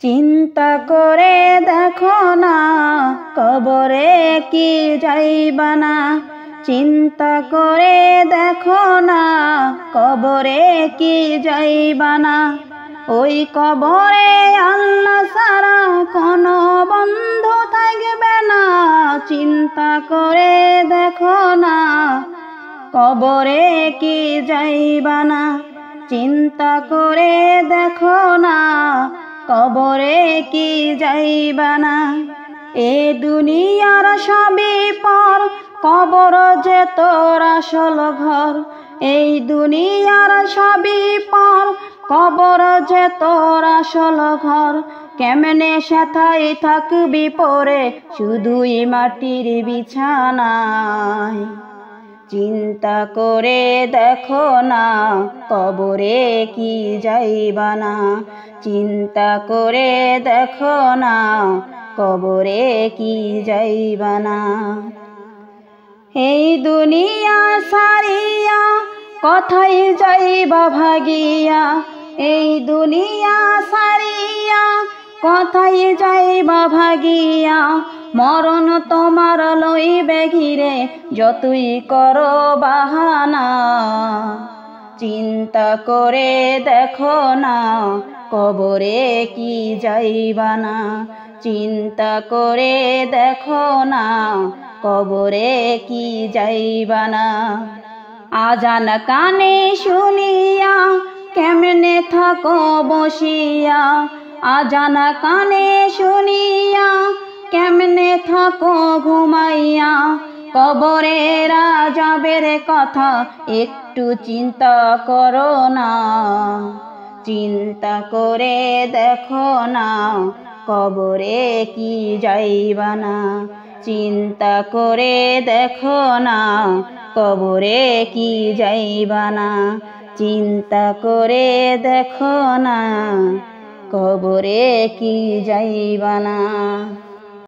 চিন্তা করে দেখো না কবরে কি যাইবা না। চিন্তা করে দেখো না কবরে কি যাইবা না। ওই কবরে আল্লাহ ছাড়া কোনো বন্ধু থাকবে না। চিন্তা করে দেখো না কবরে কি যাইবা না। চিন্তা করে দেখো না কবরে কি যাইবা না। এ দুনিয়ার সবই পর, কবর যে তোর আসল ঘর। এই দুনিয়ার সবই পর, কবর যে তোর আসল ঘর। কেমনে সেথায় থাকবি পরে শুধুই মাটির বিছানায়। চিন্তা করে দেখো না কবরে কি যাইবা না। চিন্তা করে দেখো না কবরে কি যাইবা না। এই দুনিয়া সারিয়া কোথায় যাইবা ভাগিয়া। এই দুনিয়া সারিয়া কোথায় যাইবা ভাগিয়া। মরণ তোমার লইবে ঘিরে যতই করো বাহানা। চিন্তা করে দেখো না কবরে কি যাইবা না। চিন্তা করে দেখো না কবরে কি যাইবা না। আজান কানে শুনিয়া কেমনে থাকো বসিয়া। আজান কানে শুনিয়া কেমনে থাকো ঘুমাইয়া। কবরের আযাবের কথা একটু চিন্তা করো না। চিন্তা করে দেখো না কবরে কি যাইবা না। চিন্তা করে দেখো না কবরে কি যাইবা না। চিন্তা করে দেখো না কবরে কি যাইবা না।